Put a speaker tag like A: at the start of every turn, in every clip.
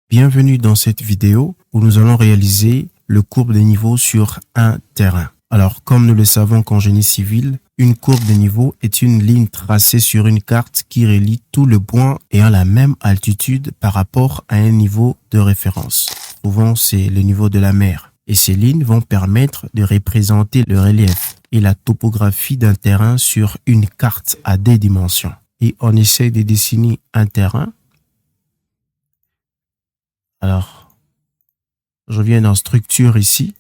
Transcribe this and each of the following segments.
A: Bienvenue dans cette vidéo où nous allons réaliser le courbe des niveaux sur un terrain. Alors, comme nous le savons qu'en génie civil, une courbe de niveau est une ligne tracée sur une carte qui relie tous les points ayant la même altitude par rapport à un niveau de référence. Souvent, c'est le niveau de la mer. Et ces lignes vont permettre de représenter le relief et la topographie d'un terrain sur une carte à des dimensions. Et on essaie de dessiner un terrain. Alors, je viens dans structure ici.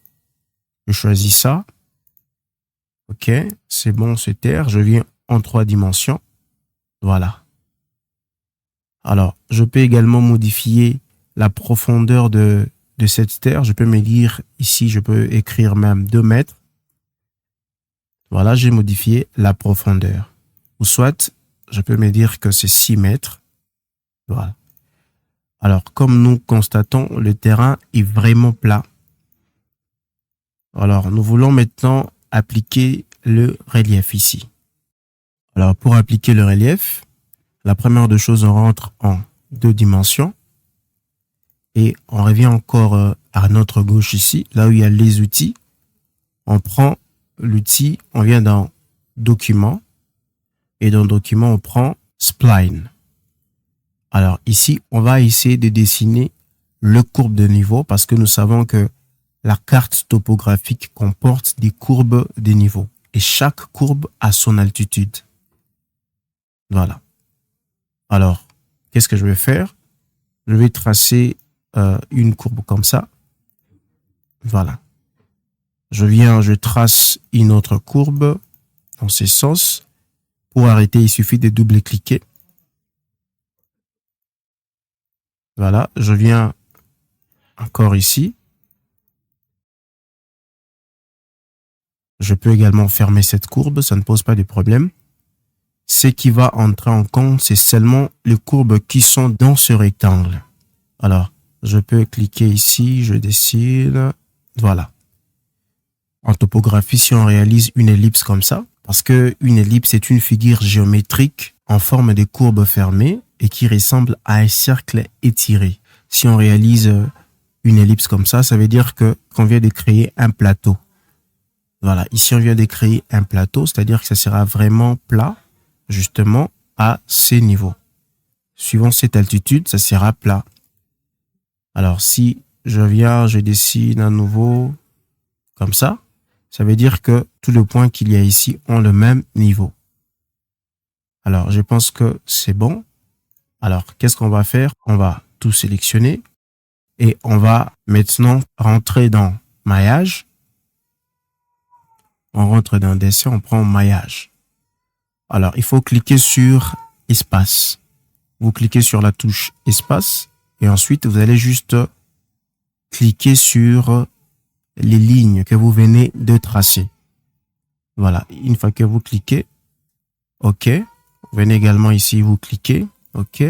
A: Je choisis ça. OK, c'est bon, c'est terre. Je viens en 3 dimensions. Voilà. Alors, je peux également modifier la profondeur de cette terre. Je peux me dire ici, je peux écrire même 2 mètres. Voilà, j'ai modifié la profondeur. Ou soit, je peux me dire que c'est 6 mètres. Voilà. Alors, comme nous constatons, le terrain est vraiment plat. Alors, nous voulons maintenant appliquer le relief ici. Alors, pour appliquer le relief, la première des choses, on rentre en 2 dimensions. Et on revient encore à notre gauche ici, là où il y a les outils. On prend l'outil, on vient dans Document. Et dans Document, on prend Spline. Alors ici, on va essayer de dessiner le courbe de niveau parce que nous savons que la carte topographique comporte des courbes de niveau et chaque courbe a son altitude. Voilà. Alors, qu'est-ce que je vais faire? Je vais tracer une courbe comme ça. Voilà. Je trace une autre courbe dans ce sens. Pour arrêter, il suffit de double-cliquer. Voilà, je viens encore ici. Je peux également fermer cette courbe, ça ne pose pas de problème. Ce qui va entrer en compte, c'est seulement les courbes qui sont dans ce rectangle. Alors, je peux cliquer ici, je dessine. Voilà. En topographie, si on réalise une ellipse comme ça, parce que une ellipse est une figure géométrique en forme de courbe fermée et qui ressemble à un cercle étiré. Si on réalise une ellipse comme ça, ça veut dire qu'on vient de créer un plateau. Voilà, ici on vient de créer un plateau, c'est-à-dire que ça sera vraiment plat, justement, à ces niveaux. Suivant cette altitude, ça sera plat. Alors si je viens, je dessine à nouveau comme ça veut dire que tous les points qu'il y a ici ont le même niveau. Alors, je pense que c'est bon. Alors, qu'est-ce qu'on va faire? On va tout sélectionner et on va maintenant rentrer dans maillage. On rentre dans dessin, on prend maillage. Alors, il faut cliquer sur espace. Vous cliquez sur la touche espace et ensuite, vous allez juste cliquer sur les lignes que vous venez de tracer. Voilà, une fois que vous cliquez, OK. Vous venez également ici, vous cliquez, OK.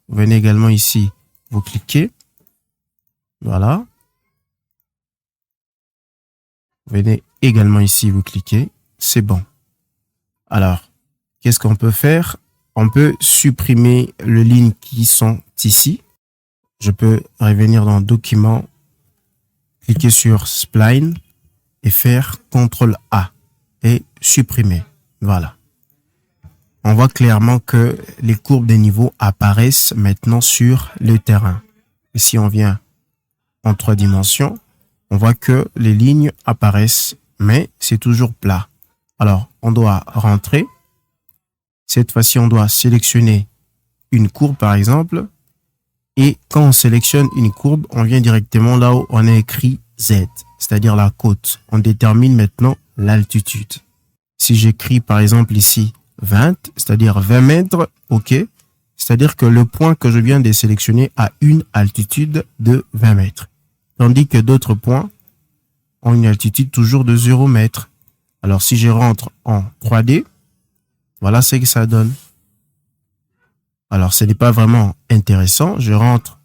A: Vous venez également ici, vous cliquez. Voilà. Vous venez également ici, vous cliquez. C'est bon. Alors, qu'est-ce qu'on peut faire? On peut supprimer les lignes qui sont ici. Je peux revenir dans Document, cliquer sur Spline et faire CTRL-A et supprimer. Voilà. On voit clairement que les courbes des niveaux apparaissent maintenant sur le terrain. Et si on vient en 3 dimensions, on voit que les lignes apparaissent, mais c'est toujours plat. Alors, on doit rentrer. Cette fois-ci, on doit sélectionner une courbe, par exemple. Et quand on sélectionne une courbe, on vient directement là où on a écrit Z, c'est-à-dire la côte. On détermine maintenant l'altitude. Si j'écris par exemple ici 20, c'est-à-dire 20 mètres, OK, c'est-à-dire que le point que je viens de sélectionner a une altitude de 20 mètres. Tandis que d'autres points ont une altitude toujours de 0 mètres. Alors si je rentre en 3D, voilà ce que ça donne. Alors, ce n'est pas vraiment intéressant. Je rentre.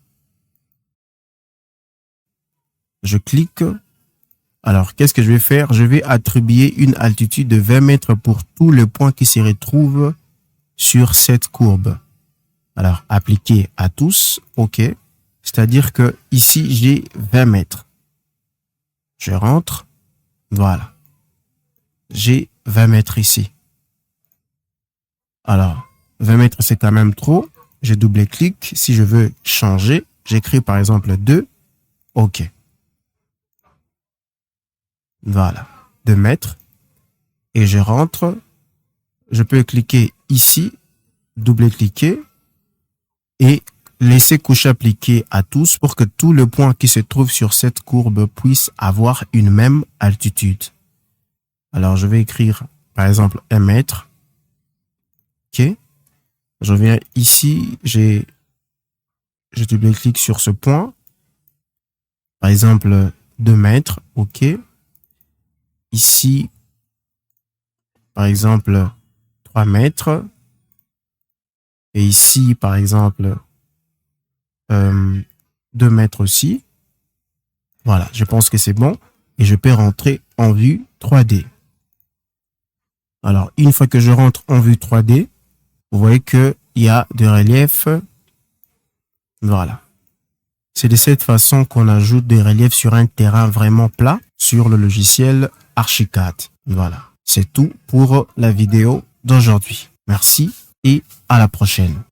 A: Je clique. Alors, qu'est-ce que je vais faire? Je vais attribuer une altitude de 20 mètres pour tous les points qui se retrouvent sur cette courbe. Alors, appliquer à tous. OK. C'est-à-dire que ici, j'ai 20 mètres. Je rentre. Voilà. J'ai 20 mètres ici. Alors, 20 mètres, c'est quand même trop. Je double-clique. Si je veux changer, j'écris par exemple 2. OK. Voilà. 2 mètres. Et je rentre. Je peux cliquer ici, double-cliquer et laisser couche appliquée à tous pour que tous les points qui se trouvent sur cette courbe puissent avoir une même altitude. Alors, je vais écrire, par exemple, 1 mètre. OK. Je viens ici, je double-clique sur ce point. Par exemple, 2 mètres. OK. Ici, par exemple, 3 mètres. Et ici, par exemple, 2 mètres aussi. Voilà, je pense que c'est bon. Et je peux rentrer en vue 3D. Alors, une fois que je rentre en vue 3D, vous voyez qu'il y a des reliefs. Voilà. C'est de cette façon qu'on ajoute des reliefs sur un terrain vraiment plat sur le logiciel Archicad. Voilà. C'est tout pour la vidéo d'aujourd'hui. Merci et à la prochaine.